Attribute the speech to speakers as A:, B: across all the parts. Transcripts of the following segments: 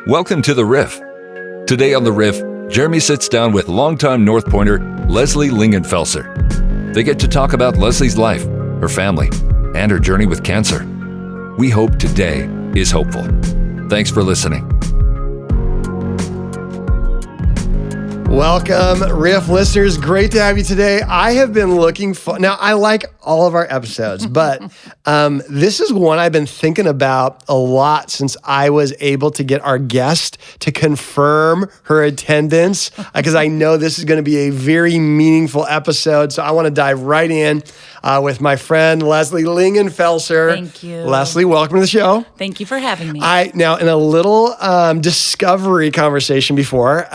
A: Welcome to the Riff. Today on the Riff, Jeremy sits down with longtime North Pointer Leslie Lingenfelser. They get to talk about Leslie's life, her family, and her journey with cancer. We hope today is hopeful. Thanks for listening.
B: Welcome, Riff listeners. Great to have you today. I have been looking for, now I like all of our episodes, but this is one I've been thinking about a lot since I was able to get our guest to confirm her attendance, because I know this is going to be a very meaningful episode. So I want to dive right in with my friend, Leslie Lingenfelser.
C: Thank you.
B: Leslie, welcome to the show.
C: Thank you for having me.
B: Now, in a little discovery conversation before,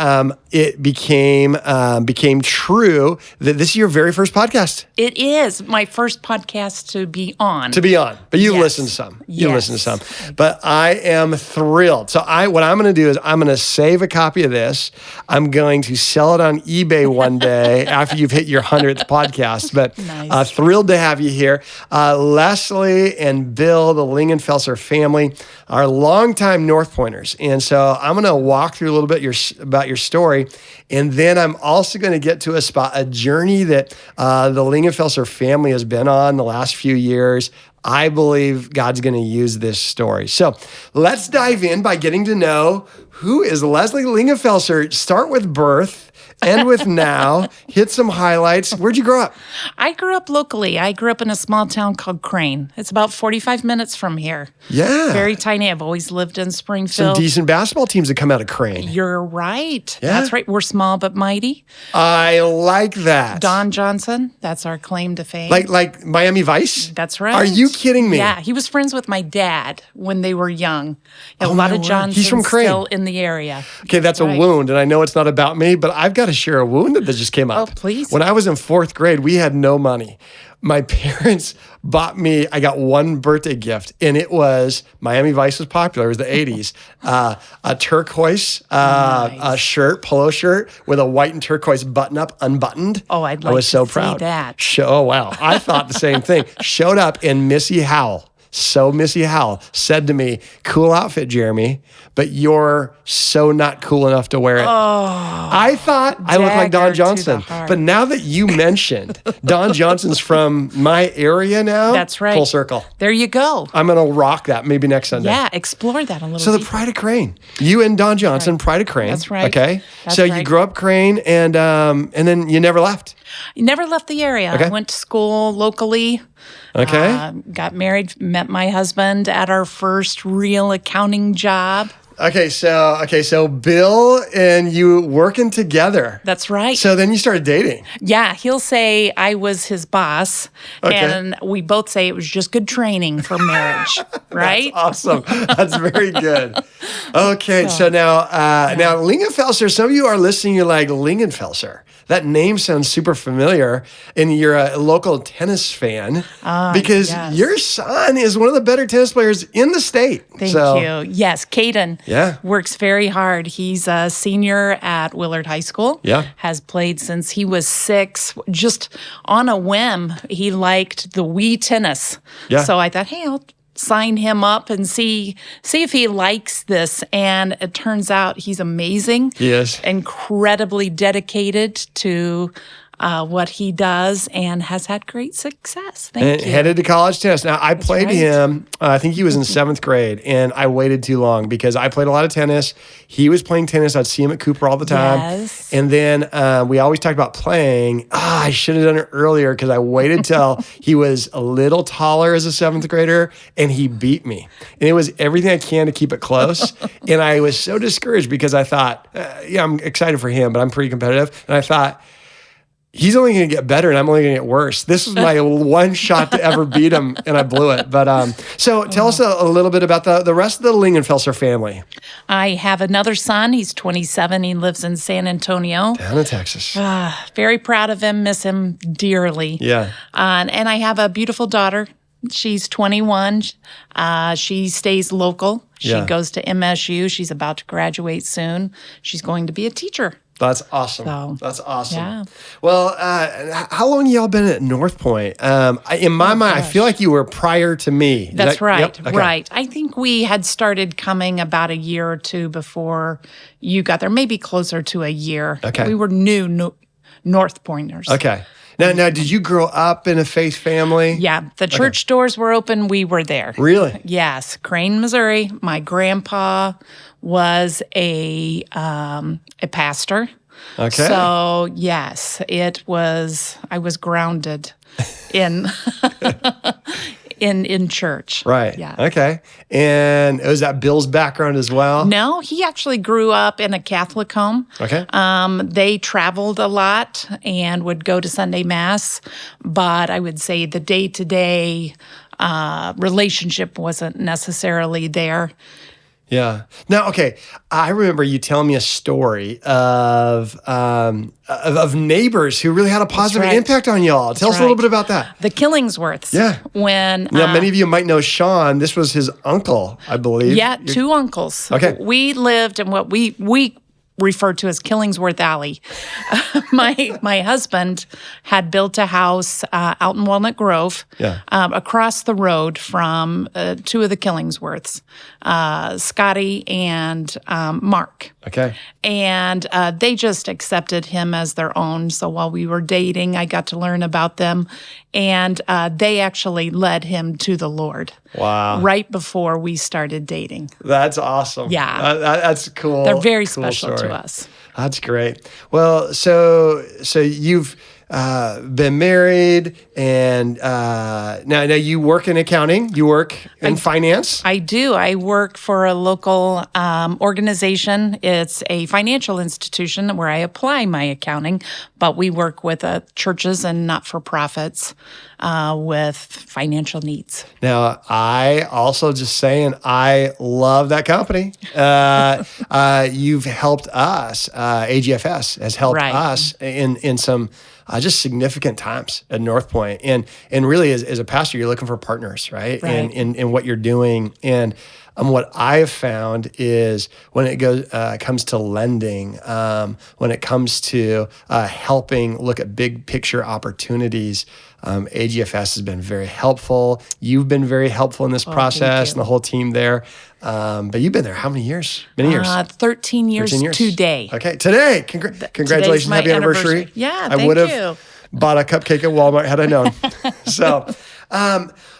B: it became true that this is your very first podcast.
C: It is my first podcast to be on.
B: But you
C: Yes.
B: listened to some.
C: Yes.
B: But I am thrilled. So what I'm going to do is I'm going to save a copy of this. I'm going to sell it on eBay one day after you've hit your 100th podcast. But
C: Nice.
B: thrilled to have you here. Leslie and Bill, the Lingenfelser family, are longtime North Pointers. And so I'm going to walk through a little bit about your story. And then I'm also going to get to a journey that the Lingenfelser family has been on the last few years. I believe God's going to use this story. So let's dive in by getting to know who is Leslie Lingenfelser. Start with birth. End with now. Hit some highlights. Where'd you grow up?
C: I grew up locally. I grew up in a small town called Crane. It's about 45 minutes from here.
B: Yeah.
C: Very tiny. I've always lived in
B: Some
C: Springfield.
B: decent basketball teams that come out of Crane.
C: You're right.
B: Yeah?
C: That's right. We're small but mighty.
B: I like that.
C: Don Johnson, that's our claim to fame.
B: Like Miami Vice?
C: That's right.
B: Are you kidding me?
C: Yeah, he was friends with my dad when they were young. A
B: Oh,
C: lot
B: my
C: of
B: word.
C: Johnsons
B: He's from Crane.
C: still in the area.
B: Okay, that's a
C: Right.
B: wound, and I know it's not about me, but I've got to share a wound that just came up.
C: Oh, please.
B: When I was in fourth grade, we had no money. My parents bought me, I got one birthday gift, and it was, Miami Vice was popular, it was the 80s, a turquoise
C: Nice.
B: shirt, polo shirt, with a white and turquoise button-up, unbuttoned.
C: Oh, I'd
B: I
C: like
B: was so
C: to see
B: proud.
C: that.
B: Oh, wow. I thought the same thing. Showed up, and Missy Howell said to me, "Cool outfit, Jeremy, but you're so not cool enough to wear it." I thought I looked like Don
C: Dagger to the
B: Johnson.
C: heart.
B: But now that you mentioned Don Johnson's from my area now,
C: That's right.
B: full circle.
C: There you go.
B: I'm going to rock that maybe next Sunday.
C: Yeah, explore that a little
B: So the
C: deeper.
B: Pride of Crane. You and Don Johnson, Pride of Crane.
C: That's right.
B: Okay.
C: That's
B: so you
C: right.
B: grew up Crane and then you never left.
C: Never left the area.
B: Okay.
C: I went to school locally.
B: Okay.
C: Got married, met my husband at our first real accounting job.
B: Okay, so Bill and you working together.
C: That's right.
B: So then you started dating.
C: Yeah, he'll say I was his boss,
B: Okay.
C: and we both say it was just good training for marriage, right?
B: Awesome. That's very good. Okay, so now Lingenfelser, some of you are listening, you're like, Lingenfelser. That name sounds super familiar, and you're a local tennis fan because
C: yes.
B: your son is one of the better tennis players in the state.
C: Thank
B: So,
C: you. Yes, Caden works very hard. He's a senior at Willard High School.
B: Yeah.
C: Has played since he was 6. Just on a whim, he liked the Wii tennis.
B: Yeah.
C: So I thought, hey, I'll sign him up and see if he likes this. And it turns out he's amazing.
B: He is.
C: Incredibly dedicated to what he does and has had great success. Thank you.
B: Headed to college tennis. Now, I played
C: right.
B: him, I think he was in 7th grade, and I waited too long because I played a lot of tennis. He was playing tennis. I'd see him at Cooper all the time.
C: Yes.
B: And then we always talked about playing. I should have done it earlier because I waited till he was a little taller as a 7th grader, and he beat me. And it was everything I can to keep it close. And I was so discouraged because I thought, I'm excited for him, but I'm pretty competitive. And I thought, he's only going to get better, and I'm only going to get worse. This was my one shot to ever beat him, and I blew it. But so tell us a little bit about the rest of the Lingenfelser family.
C: I have another son. He's 27. He lives in San Antonio.
B: Down in Texas.
C: Very proud of him. Miss him dearly.
B: Yeah.
C: And I have a beautiful daughter. She's 21. She stays local. She
B: Yeah.
C: goes to MSU. She's about to graduate soon. She's going to be a teacher.
B: That's awesome.
C: So,
B: That's awesome.
C: yeah.
B: Well, how long y'all been at North Point? In my mind, I feel like you were prior to me. Is
C: That's
B: that-
C: right.
B: yep, okay.
C: Right. I think we had started coming about a year or two before you got there, maybe closer to a year.
B: Okay.
C: We were new North Pointers.
B: Okay. Now, did you grow up in a faith family?
C: Yeah. The church doors were open. We were there.
B: Really?
C: Yes. Crane, Missouri. My grandpa was a pastor.
B: Okay.
C: So yes, I was grounded in in church.
B: Right.
C: Yeah.
B: Okay. And was that Bill's background as well?
C: No, he actually grew up in a Catholic home.
B: Okay.
C: They traveled a lot and would go to Sunday Mass, but I would say the day-to-day relationship wasn't necessarily there.
B: Yeah. Now, okay. I remember you telling me a story of neighbors who really had a positive
C: right.
B: impact on y'all. Tell us a little bit about that.
C: The Killingsworths.
B: Yeah.
C: When
B: Now, many of you might know Sean. This was his uncle, I believe.
C: yeah, two uncles.
B: Okay.
C: We lived in what we refer to as Killingsworth Alley. My husband had built a house out in Walnut Grove, across the road from two of the Killingsworths, Scotty and Mark.
B: Okay.
C: And they just accepted him as their own. So while we were dating, I got to learn about them. And they actually led him to the Lord.
B: Wow.
C: Right before we started dating.
B: That's awesome.
C: Yeah.
B: That's cool.
C: They're very
B: Cool
C: special
B: story.
C: to us.
B: That's great. Well, so you've been married, and now you work in accounting. You work in finance.
C: I do. I work for a local organization. It's a financial institution where I apply my accounting, but we work with churches and not-for-profits with financial needs.
B: Now, I also just saying, I love that company. You've helped us. AGFS has helped
C: Right.
B: us in some just significant times at North Point. And really, as a pastor, you're looking for partners, right?
C: Right.
B: In what you're doing. And what I have found is when it comes to lending, when it comes to helping look at big picture opportunities, AGFS has been very helpful. You've been very helpful in this process, and the whole team there. But you've been there how many years? Many years.
C: 13 years today.
B: Okay, today. Congratulations,
C: my
B: happy anniversary.
C: anniversary. Yeah,
B: I
C: thank
B: would have
C: you.
B: bought a cupcake at Walmart had I known. So,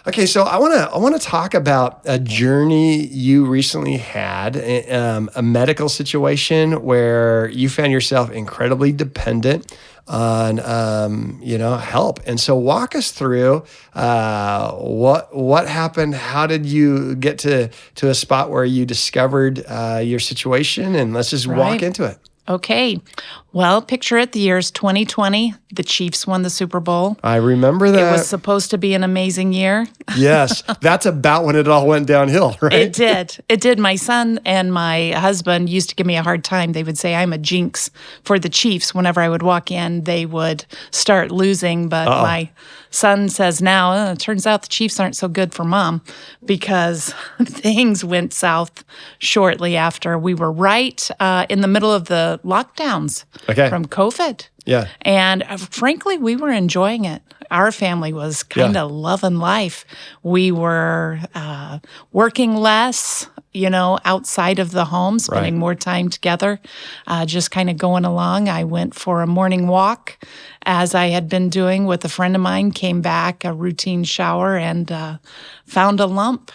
B: okay, so I want to talk about a journey you recently had, a medical situation where you found yourself incredibly dependent on help. And so walk us through what happened. How did you get to a spot where you discovered your situation? And let's just walk into it.
C: Okay. Well, picture it. The year's 2020. The Chiefs won the Super Bowl.
B: I remember that.
C: It was supposed to be an amazing year.
B: Yes. That's about when it all went downhill, right?
C: It did. It did. My son and my husband used to give me a hard time. They would say I'm a jinx for the Chiefs. Whenever I would walk in, they would start losing. But my son says now, it turns out the Chiefs aren't so good for mom, because things went south shortly after. We were right in the middle of the lockdowns from COVID.
B: Yeah.
C: And frankly, we were enjoying it. Our family was kind of loving life. We were working less, outside of the home, spending more time together, just kind of going along. I went for a morning walk, as I had been doing with a friend of mine, came back, a routine shower, and found a lump.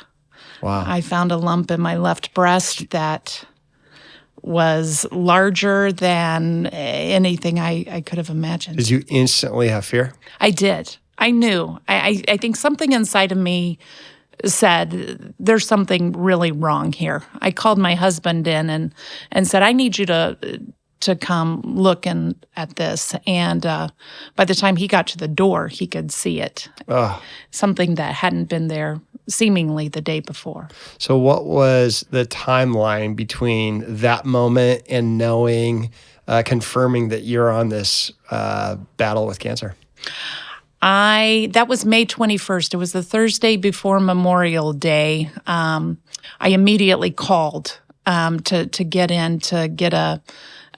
B: Wow.
C: I found a lump in my left breast that was larger than anything I could have imagined.
B: Did you instantly have fear?
C: I did. I knew. I think something inside of me said, there's something really wrong here. I called my husband in and said, I need you to come looking at this. And by the time he got to the door, he could see it. Something that hadn't been there seemingly the day before.
B: So what was the timeline between that moment and knowing, confirming that you're on this battle with cancer?
C: That was May 21st. It was the Thursday before Memorial Day. I immediately called to get in to get a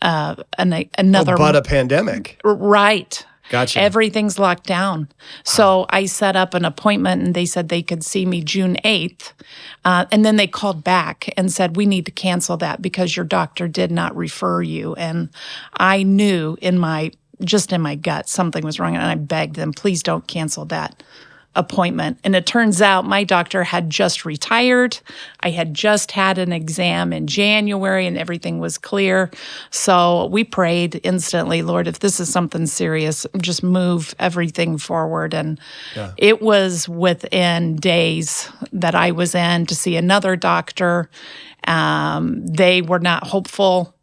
C: another.
B: But a pandemic.
C: Right.
B: Gotcha.
C: Everything's locked down. So I set up an appointment and they said they could see me June 8th. And then they called back and said, we need to cancel that because your doctor did not refer you. And I knew in my gut something was wrong. And I begged them, please don't cancel that appointment. And it turns out my doctor had just retired. I had just had an exam in January and everything was clear. So we prayed instantly, Lord, if this is something serious, just move everything forward. And it was within days that I was in to see another doctor. They were not hopeful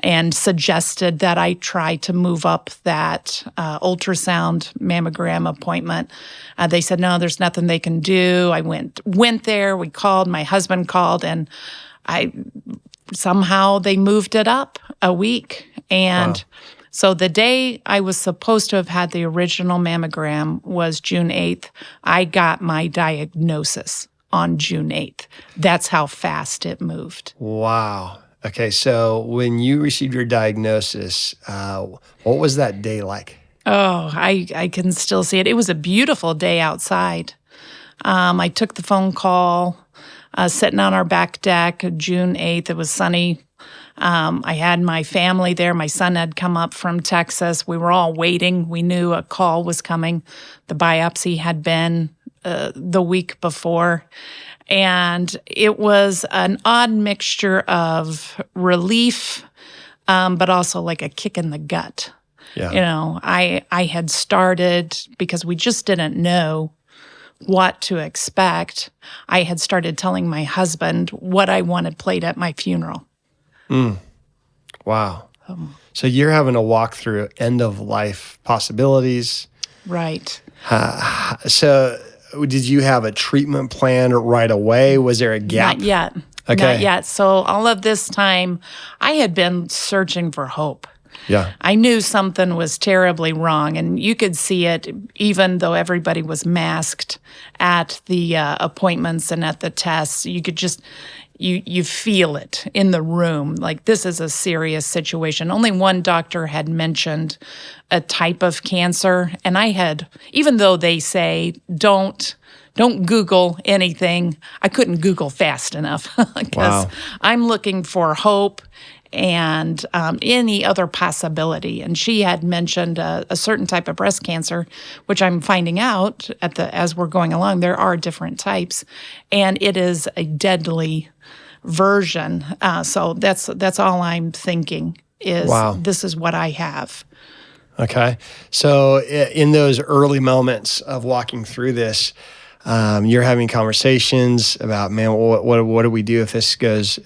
C: and suggested that I try to move up that ultrasound mammogram appointment. They said, no, there's nothing they can do. I went there, we called, my husband called, and somehow they moved it up a week. And so the day I was supposed to have had the original mammogram was June 8th. I got my diagnosis on June 8th. That's how fast it moved.
B: Wow. Okay, so when you received your diagnosis, what was that day like?
C: Oh, I can still see it. It was a beautiful day outside. I took the phone call, sitting on our back deck, June 8th. It was sunny. I had my family there. My son had come up from Texas. We were all waiting. We knew a call was coming. The biopsy had been the week before. And it was an odd mixture of relief, but also like a kick in the gut.
B: Yeah.
C: You know, I had started, because we just didn't know what to expect, I had started telling my husband what I wanted played at my funeral.
B: Wow. So you're having to walk through end-of-life possibilities.
C: Right.
B: So did you have a treatment plan right away? Was there a gap?
C: Not yet.
B: Okay.
C: Not yet. So all of this time, I had been searching for hope.
B: Yeah.
C: I knew something was terribly wrong, and you could see it even though everybody was masked at the appointments and at the tests. You could just, you feel it in the room, like this is a serious situation. Only one doctor had mentioned a type of cancer, and I had, even though they say don't Google anything, I couldn't Google fast enough because I'm looking for hope and any other possibility. And she had mentioned a certain type of breast cancer, which I'm finding out as we're going along. There are different types, and it is a deadly version. So that's all I'm thinking is this is what I have.
B: Okay. So in those early moments of walking through this, you're having conversations about, man, what do we do if this goes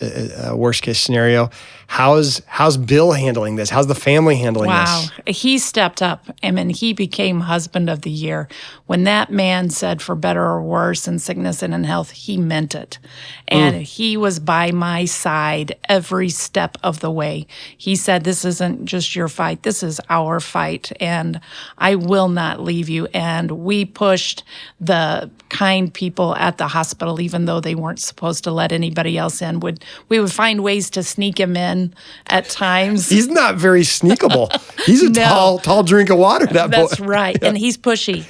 B: worst case scenario? How's Bill handling this? How's the family handling this?
C: Wow. He stepped up. I mean, he became husband of the year. When that man said for better or worse, in sickness and in health, he meant it. And he was by my side every step of the way. He said, this isn't just your fight. This is our fight. And I will not leave you. And we pushed the kind people at the hospital, even though they weren't supposed to let anybody else in. We would find ways to sneak him in at times.
B: He's not very sneakable. He's a tall drink of water, that boy.
C: That's right. And he's pushy.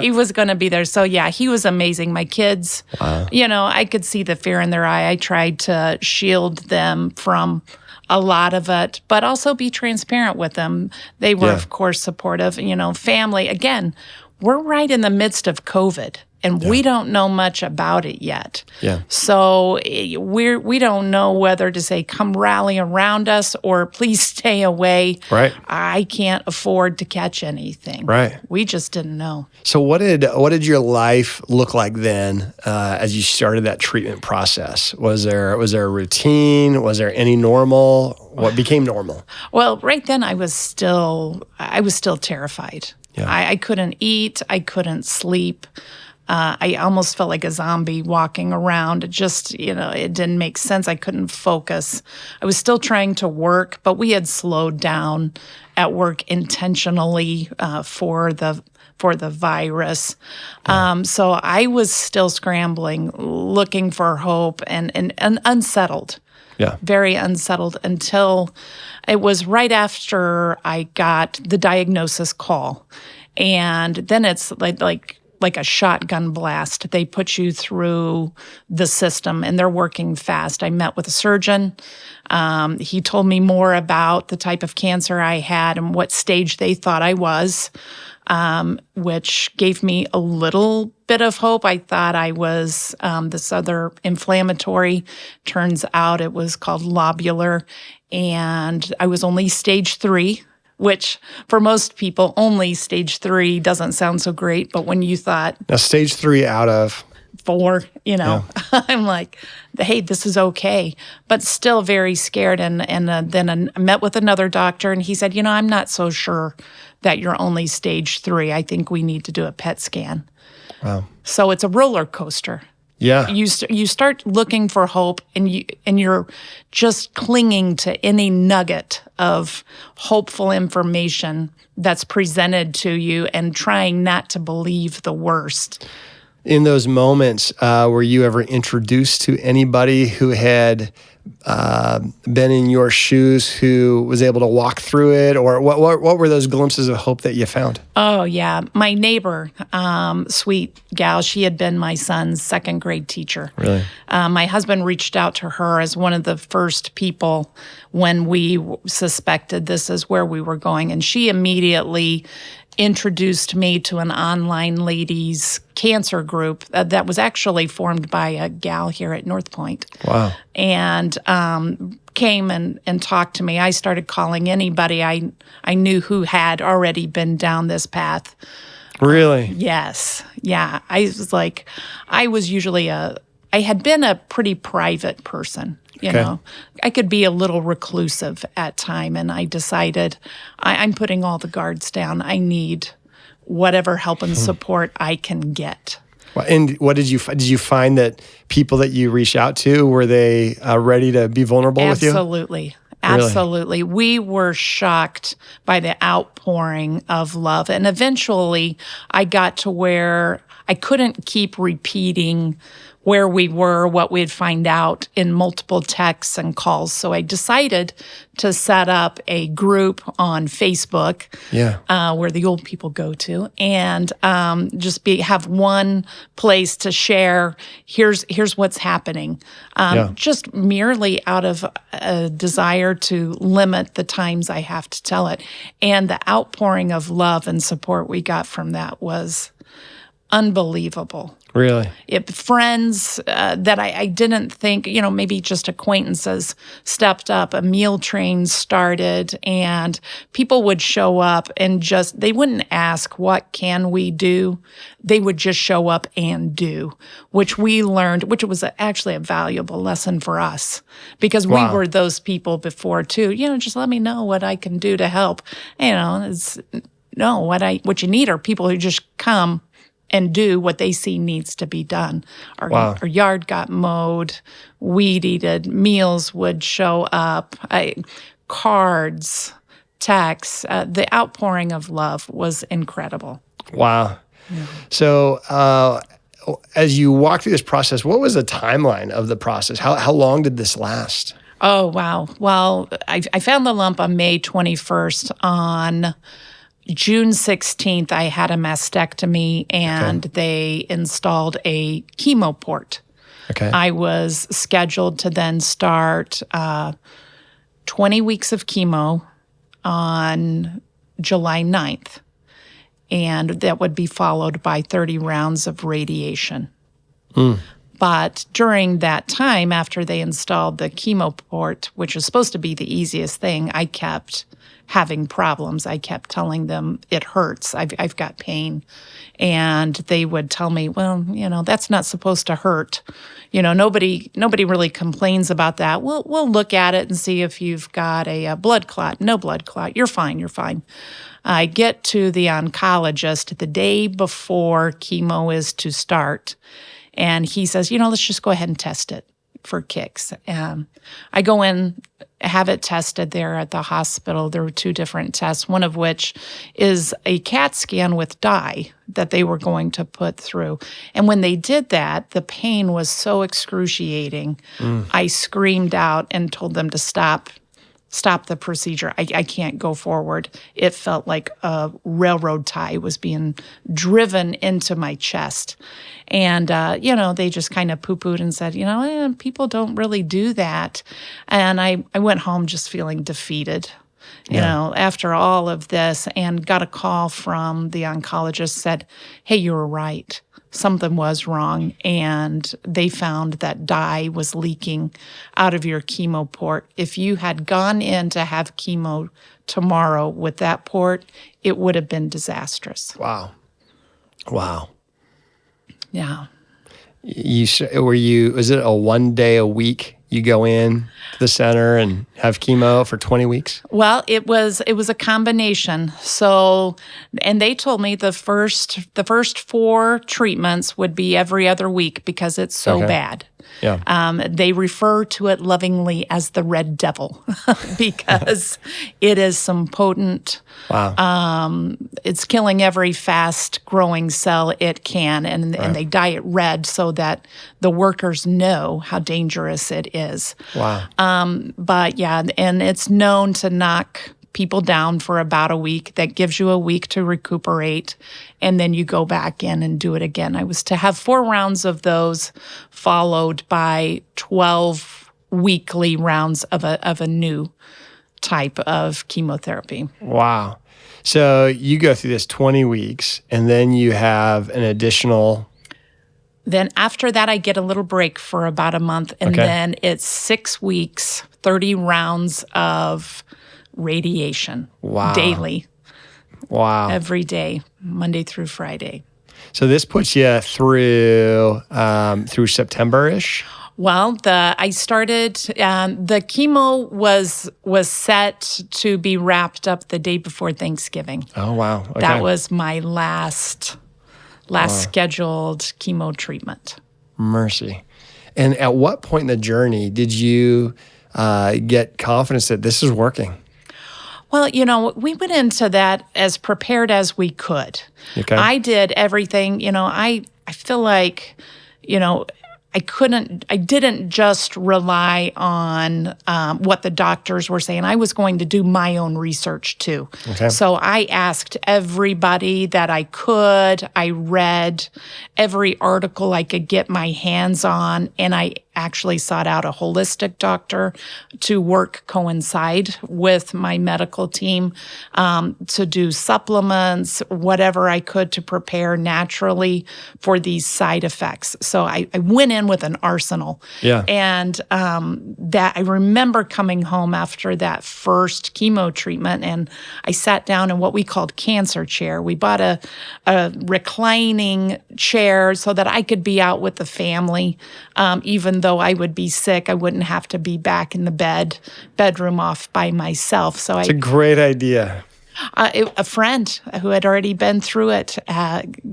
C: He was going to be there. So yeah, he was amazing. My kids, I could see the fear in their eye. I tried to shield them from a lot of it, but also be transparent with them. They were, of course, supportive. Family, again, we're right in the midst of COVID. And we don't know much about it yet. Yeah. So we don't know whether to say, come rally around us or please stay away.
B: Right.
C: I can't afford to catch anything.
B: Right.
C: We just didn't know.
B: So what did your life look like then as you started that treatment process? Was there a routine? Was there any normal? What became normal?
C: Well, right then I was still terrified. Yeah. I couldn't eat. I couldn't sleep. I almost felt like a zombie walking around. It just, it didn't make sense. I couldn't focus. I was still trying to work, but we had slowed down at work intentionally for the for the virus. So I was still scrambling, looking for hope and unsettled.
B: Yeah.
C: Very unsettled until it was right after I got the diagnosis call. And then it's like a shotgun blast. They put you through the system and they're working fast. I met with a surgeon. He told me more about the type of cancer I had and what stage they thought I was, which gave me a little bit of hope. I thought I was this other inflammatory. Turns out it was called lobular, and I was only stage 3, which for most people, only stage 3 doesn't sound so great. But when you thought
B: Now, stage 3 out of
C: 4, I'm like, hey, this is okay, but still very scared. And then I met with another doctor, and he said, I'm not so sure that you're only stage 3. I think we need to do a PET scan.
B: Wow.
C: So it's a roller coaster.
B: Yeah.
C: You start looking for hope, and you're just clinging to any nugget of hopeful information that's presented to you, and trying not to believe the worst.
B: In those moments, were you ever introduced to anybody who had been in your shoes, who was able to walk through it, or what were those glimpses of hope that you found?
C: Oh, yeah. My neighbor, sweet gal, she had been my son's second grade teacher.
B: Really?
C: My husband reached out to her as one of the first people when we suspected this is where we were going, and she immediately introduced me to an online ladies cancer group that was actually formed by a gal here at North Point.
B: Wow.
C: And came and talked to me. I started calling anybody I knew who had already been down this path.
B: Really?
C: Yes. Yeah. I had been a pretty private person.
B: Okay.
C: I could be a little reclusive at time, and I decided I'm putting all the guards down. I need whatever help and support I can get.
B: Well, and what did you find that people that you reached out to, were they ready to be vulnerable with you?
C: Absolutely. Absolutely. Really? We were shocked by the outpouring of love. And eventually I got to where I couldn't keep repeating where we were, what we'd find out in multiple texts and calls. So I decided to set up a group on Facebook, where the old people go to, and have one place to share. Here's what's happening. Just merely out of a desire to limit the times I have to tell it, and the outpouring of love and support we got from that was unbelievable.
B: Really?
C: Friends that I didn't think, maybe just acquaintances stepped up. A meal train started, and people would show up and they wouldn't ask, what can we do? They would just show up and do, which we learned, which was actually a valuable lesson for us, because we were those people before too. Just let me know what I can do to help. What you need are people who just come and do what they see needs to be done. Our yard got mowed, weed-eated, meals would show up, cards, texts. The outpouring of love was incredible.
B: Wow.
C: Yeah.
B: So as you walk through this process, what was the timeline of the process? How long did this last?
C: Oh, wow. Well, I found the lump on May 21st. On June 16th, I had a mastectomy, and they installed a chemo port.
B: Okay.
C: I was scheduled to then start 20 weeks of chemo on July 9th, and that would be followed by 30 rounds of radiation. But during that time, after they installed the chemo port, which was supposed to be the easiest thing, I kept having problems. I kept telling them, it hurts. I've got pain. And they would tell me, well, that's not supposed to hurt. Nobody really complains about that. We'll look at it and see if you've got a blood clot. No blood clot. You're fine. I get to the oncologist the day before chemo is to start, and he says, let's just go ahead and test it. for kicks. I go in, have it tested there at the hospital. There were 2 different tests, one of which is a CAT scan with dye that they were going to put through. And when they did that, the pain was so excruciating. I screamed out and told them to stop the procedure. I can't go forward. It felt like a railroad tie was being driven into my chest. And, they just kind of poo-pooed and said, people don't really do that. And I went home just feeling defeated, you know, after all of this, and got a call from the oncologist, said, hey, you were right. Something was wrong, and they found that dye was leaking out of your chemo port. If you had gone in to have chemo tomorrow with that port, it would have been disastrous.
B: Wow.
C: Yeah.
B: Was it a 1 day a week you go in to the center and have chemo for 20 weeks?
C: Well, it was a combination. So, and they told me the first 4 treatments would be every other week because it's so bad.
B: Yeah.
C: They refer to it lovingly as the red devil because it is some potent.
B: Wow.
C: It's killing every fast-growing cell it can, and they dye it red so that the workers know how dangerous it is.
B: Wow.
C: But yeah, and it's known to knock people down for about a week. That gives you a week to recuperate, and then you go back in and do it again. I was to have 4 rounds of those, followed by 12 weekly rounds of a new type of chemotherapy.
B: Wow. So you go through this 20 weeks, and then you have an additional...
C: Then after that, I get a little break for about a month, and then it's 6 weeks, 30 rounds of radiation daily.
B: Wow.
C: Every day, Monday through Friday.
B: So this puts you through September-ish?
C: Well, I started, the chemo was set to be wrapped up the day before Thanksgiving.
B: Oh, wow. Okay.
C: That was my last scheduled chemo treatment.
B: Mercy. And at what point in the journey did you get confidence that this is working?
C: Well, we went into that as prepared as we could.
B: Okay.
C: I did everything, I feel like, I didn't just rely on what the doctors were saying. I was going to do my own research too.
B: Okay.
C: So I asked everybody that I could. I read every article I could get my hands on, and I actually sought out a holistic doctor to coincide with my medical team, to do supplements, whatever I could to prepare naturally for these side effects. So I went in with an arsenal.
B: Yeah.
C: And that I remember coming home after that first chemo treatment, and I sat down in what we called cancer chair. We bought a reclining chair so that I could be out with the family, even though I would be sick. I wouldn't have to be back in the bedroom off by myself. So
B: it's a great idea.
C: A friend who had already been through it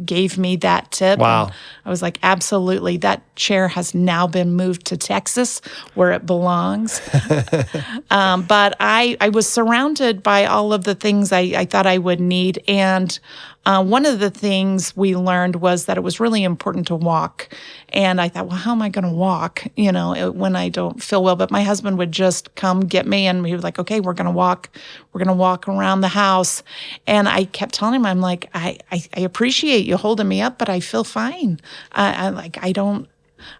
C: gave me that tip.
B: Wow.
C: And I was like, absolutely. That chair has now been moved to Texas where it belongs. But I was surrounded by all of the things I thought I would need. And one of the things we learned was that it was really important to walk. And I thought, well, how am I going to walk, when I don't feel well? But my husband would just come get me, and he was like, okay, we're going to walk. We're going to walk around the house. And I kept telling him, I'm like, I appreciate you holding me up, but I feel fine. I don't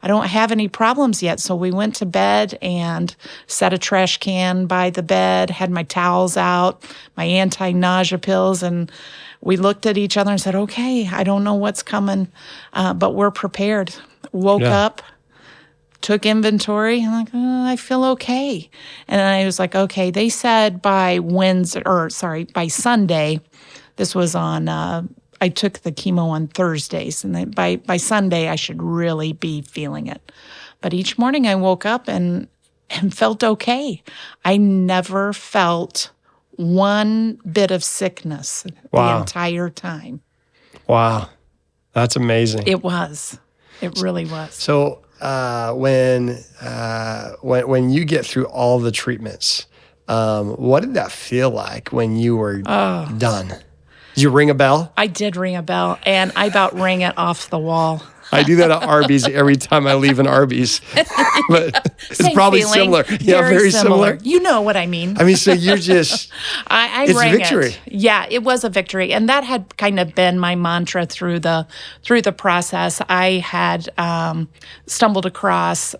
C: have any problems yet. So we went to bed and set a trash can by the bed, had my towels out, my anti-nausea pills, and we looked at each other and said, okay, I don't know what's coming, but we're prepared. Woke up, took inventory, and I feel okay. And I was like, okay, they said by Sunday, this was on, I took the chemo on Thursdays, and by Sunday, I should really be feeling it. But each morning I woke up and felt okay. I never felt one bit of sickness the entire time.
B: Wow. That's amazing.
C: It was. It really was.
B: So when you get through all the treatments, what did that feel like when you were done? Did you ring a bell?
C: I did ring a bell, and I about rang it off the wall.
B: I do that at Arby's every time I leave an Arby's, but it's
C: Same
B: probably
C: feeling.
B: similar. Yeah, very similar.
C: You know what I mean.
B: I mean, so you're just,
C: I
B: it's
C: rang
B: victory.
C: it. Yeah, it was a victory, and that had kind of been my mantra through the process. I had stumbled across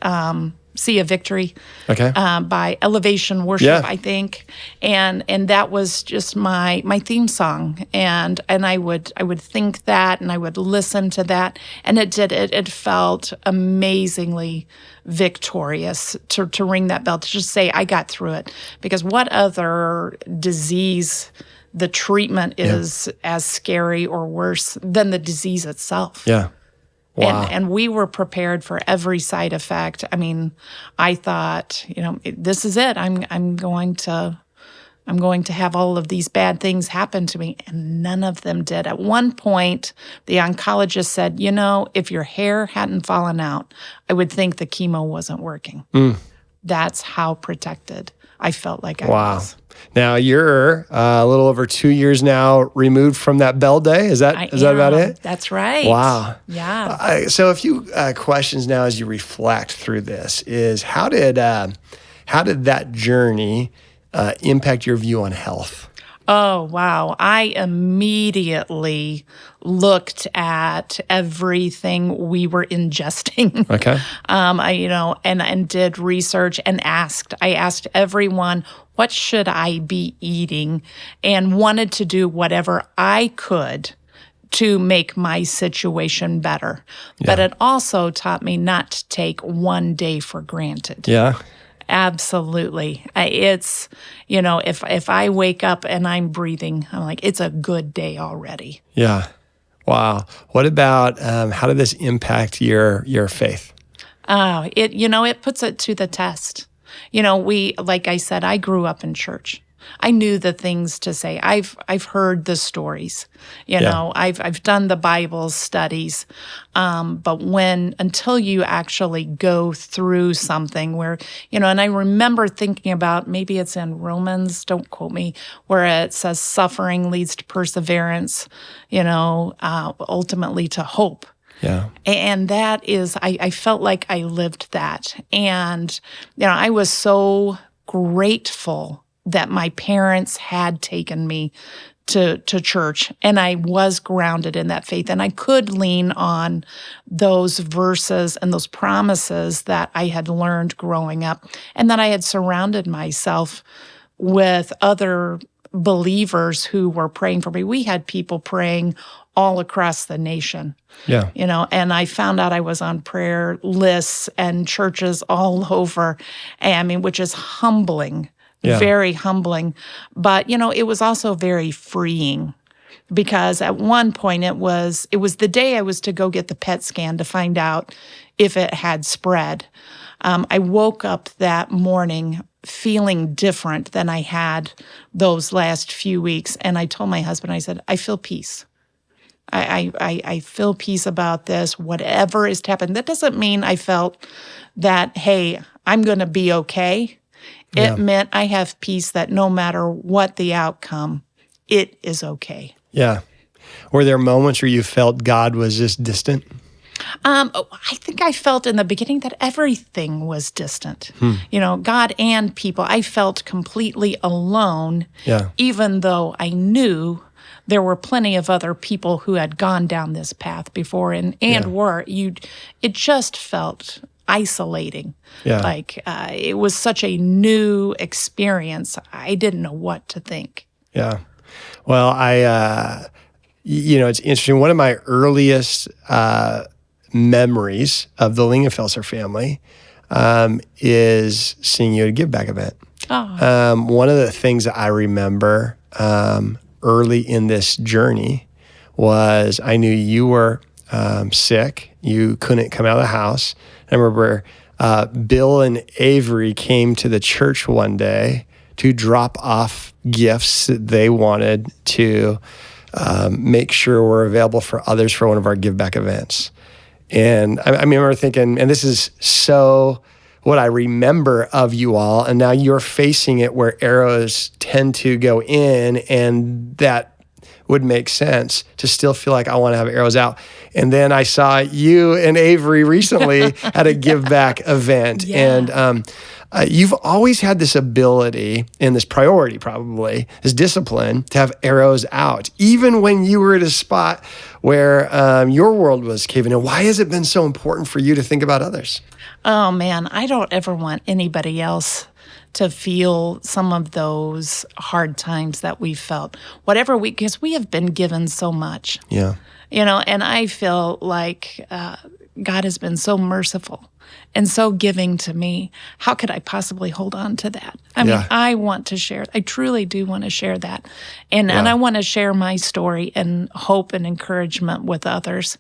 C: "See a Victory" by Elevation Worship, I think, and that was just my theme song, and I would think that, and I would listen to that, and it felt amazingly victorious to ring that bell, to just say I got through it, because what other disease the treatment is as scary or worse than the disease itself.
B: Yeah. Wow.
C: And we were prepared for every side effect. I mean, I thought, this is it. I'm going to have all of these bad things happen to me, and none of them did. At one point, the oncologist said, if your hair hadn't fallen out, I would think the chemo wasn't working. That's how protected I felt like I was.
B: Now you're a little over 2 years now removed from that bell day. Is that about it?
C: That's right.
B: Wow.
C: Yeah.
B: So a few questions now as you reflect through this is how did that journey impact your view on health?
C: Oh, wow. I immediately looked at everything we were ingesting.
B: Okay.
C: And did research and I asked everyone, what should I be eating? And wanted to do whatever I could to make my situation better. Yeah. But it also taught me not to take one day for granted.
B: Yeah.
C: Absolutely. It's, if I wake up and I'm breathing, I'm like, it's a good day already.
B: Yeah. Wow. What about, how did this impact your faith?
C: It puts it to the test. Like I said, I grew up in church. I knew the things to say. I've heard the stories. I've done the Bible studies. But until you actually go through something where, and I remember thinking about, maybe it's in Romans, don't quote me, where it says suffering leads to perseverance, ultimately to hope.
B: Yeah.
C: And that is, I felt like I lived that. And, I was so grateful that my parents had taken me to church, and I was grounded in that faith, and I could lean on those verses and those promises that I had learned growing up, and that I had surrounded myself with other believers who were praying for me. We had people praying all across the nation.
B: Yeah.
C: And I found out I was on prayer lists and churches all over, which is humbling. Yeah. Very humbling. But, it was also very freeing, because at one point it was the day I was to go get the PET scan to find out if it had spread. I woke up that morning feeling different than I had those last few weeks. And I told my husband, I said, I feel peace. I feel peace about this, whatever is happening. That doesn't mean I felt that, hey, I'm going to be okay. It meant I have peace that no matter what the outcome, it is okay. Yeah.
B: Were there moments where you felt God was just distant?
C: I think I felt in the beginning that everything was distant. God and people. I felt completely alone, even though I knew there were plenty of other people who had gone down this path before and were. It just felt isolating. Yeah. It was such a new experience. I didn't know what to think.
B: Yeah. Well, it's interesting. One of my earliest memories of the Lingenfelser family is seeing you at a Give Back event. Oh. One of the things that I remember early in this journey was I knew you were sick. You couldn't come out of the house. I remember Bill and Avery came to the church one day to drop off gifts that they wanted to make sure were available for others for one of our Give Back events. And I remember thinking, and this is so what I remember of you all, and now you're facing it where arrows tend to go in, and that would make sense to still feel like I want to have arrows out. And then I saw you and Avery recently at a give back event.
C: Yeah.
B: And you've always had this ability and this priority, probably this discipline, to have arrows out, even when you were at a spot where your world was caving in. Why has it been so important for you to think about others?
C: Oh man, I don't ever want anybody else to feel some of those hard times that we felt. Because we have been given so much.
B: Yeah.
C: And I feel like God has been so merciful and so giving to me. How could I possibly hold on to that? I mean, I want to share. I truly do want to share that. And I want to share my story and hope and encouragement with others.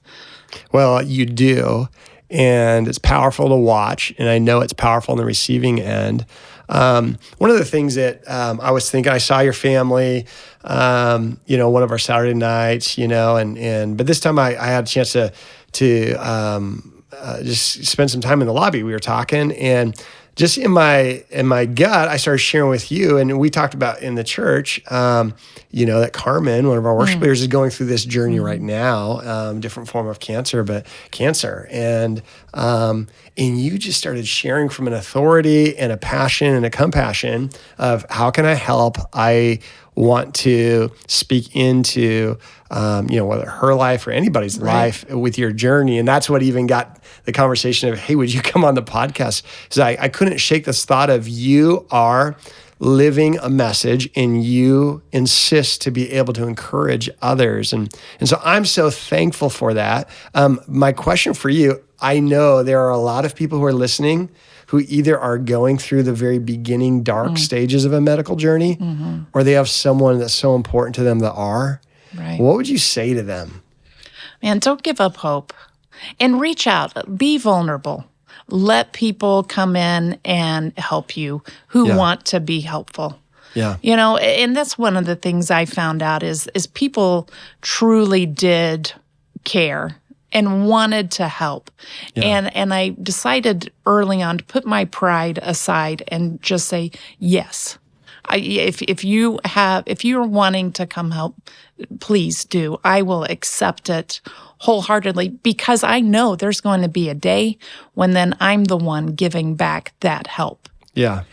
B: Well, you do. And it's powerful to watch. And I know it's powerful on the receiving end. One of the things that I was thinking, I saw your family, one of our Saturday nights, but this time I had a chance to just spend some time in the lobby. We were talking, and just in my gut, I started sharing with you, and we talked about in the church, that Carmen, one of our worship leaders, is going through this journey right now, different form of cancer, and you just started sharing from an authority and a passion and a compassion of how can I help? I want to speak into, whether her life or anybody's life with your journey. And that's what even got the conversation of, hey, would you come on the podcast? Because I couldn't shake this thought of you are living a message and you insist to be able to encourage others. And so I'm so thankful for that. My question for you, I know there are a lot of people who are listening who either are going through the very beginning dark stages of a medical journey, or they have someone that's so important to them that are.
C: Right.
B: What would you say to them?
C: Man, don't give up hope and reach out. Be vulnerable. Let people come in and help you who want to be helpful.
B: Yeah.
C: And that's one of the things I found out is people truly did care and wanted to help. Yeah. And I decided early on to put my pride aside and just say yes. If you're wanting to come help, please do. I will accept it wholeheartedly, because I know there's going to be a day when then I'm the one giving back that help.
B: Yeah.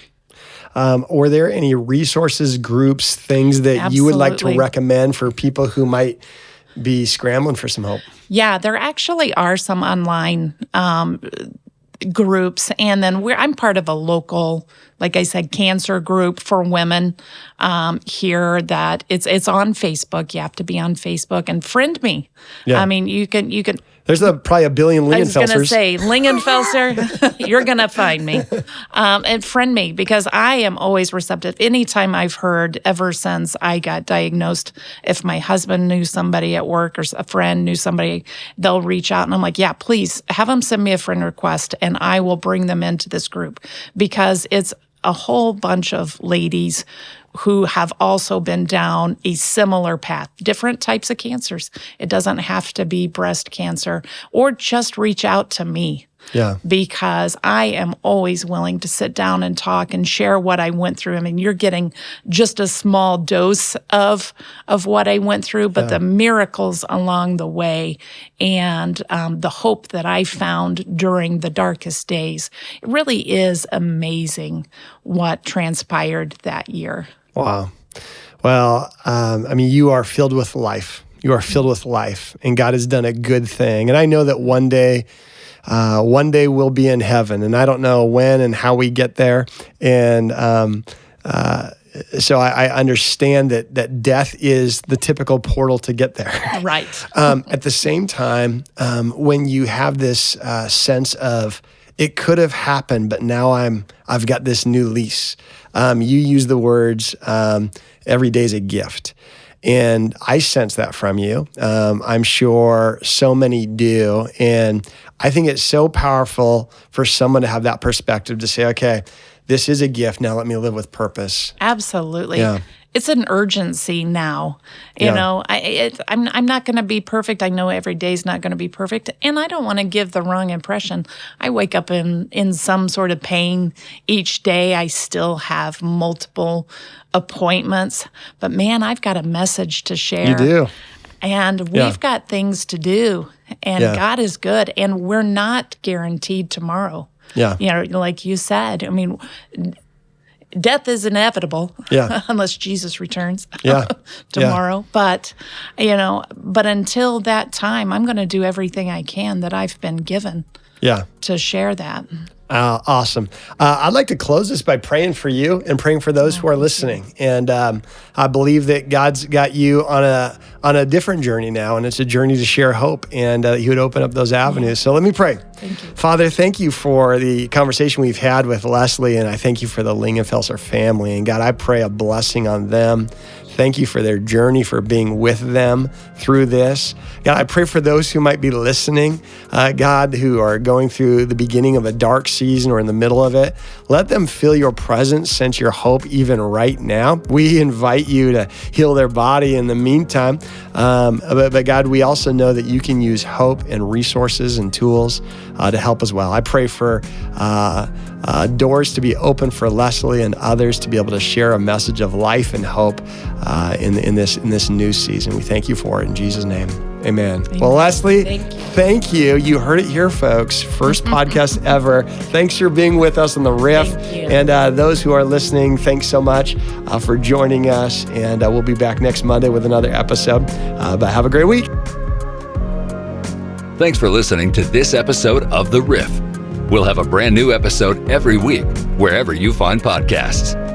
B: Were there any resources, groups, things that you would like to recommend for people who might be scrambling for some hope?
C: Yeah, there actually are some online groups, and then I'm part of a local, like I said, cancer group for women here. That it's on Facebook. You have to be on Facebook and friend me. Yeah. I mean, you can.
B: There's probably a billion Lingenfelsers.
C: I was going to say, Lingenfelser, you're going to find me. And friend me, because I am always receptive. Anytime I've heard, ever since I got diagnosed, if my husband knew somebody at work or a friend knew somebody, they'll reach out. And I'm like, yeah, please have them send me a friend request, and I will bring them into this group, because it's a whole bunch of ladies who have also been down a similar path, different types of cancers. It doesn't have to be breast cancer, or just reach out to me. Yeah. Because I am always willing to sit down and talk and share what I went through. I mean, you're getting just a small dose of what I went through, but the miracles along the way and the hope that I found during the darkest days. It really is amazing what transpired that year.
B: Wow. Well, you are filled with life. You are filled with life, and God has done a good thing. And I know that one day we'll be in heaven, and I don't know when and how we get there. And so I understand that death is the typical portal to get there.
C: Right.
B: At the same time, when you have this sense of it could have happened, but now I've got this new lease. You use the words, every day's a gift. And I sense that from you. I'm sure so many do. And I think it's so powerful for someone to have that perspective to say, okay, this is a gift. Now let me live with purpose.
C: Absolutely.
B: Yeah.
C: it's an urgency now. You know, I'm not going to be perfect. I know every day's not going to be perfect, and I don't want to give the wrong impression. I wake up in some sort of pain each day. I still have multiple appointments, but man, I've got a message to share.
B: You do.
C: And we've got things to do, and God is good, and we're not guaranteed tomorrow.
B: Yeah.
C: You know, like you said, I mean, death is inevitable unless Jesus returns tomorrow. But, you know, but until that time, I'm going to do everything I can that I've been given to share that.
B: Awesome. I'd like to close this by praying for you and praying for those who are listening. And I believe that God's got you on a different journey now, and it's a journey to share hope, and He would open up those avenues. So let me pray.
C: Thank you.
B: Father, thank you for the conversation we've had with Leslie, and I thank you for the Lingenfelser family. And God, I pray a blessing on them. Thank you for their journey, for being with them through this. God, I pray for those who might be listening, God, who are going through the beginning of a dark season or in the middle of it. Let them feel your presence, sense your hope even right now. We invite you to heal their body in the meantime. But God, we also know that you can use hope and resources and tools to help as well. I pray for doors to be open for Leslie and others to be able to share a message of life and hope in this new season. We thank you for it in Jesus' name. Amen. Well, Leslie, thank you. You heard it here, folks. First podcast ever. Thanks for being with us on the Riff. And those who are listening, thanks so much for joining us. And we'll be back next Monday with another episode. But have a great week.
A: Thanks for listening to this episode of The Riff. We'll have a brand new episode every week, wherever you find podcasts.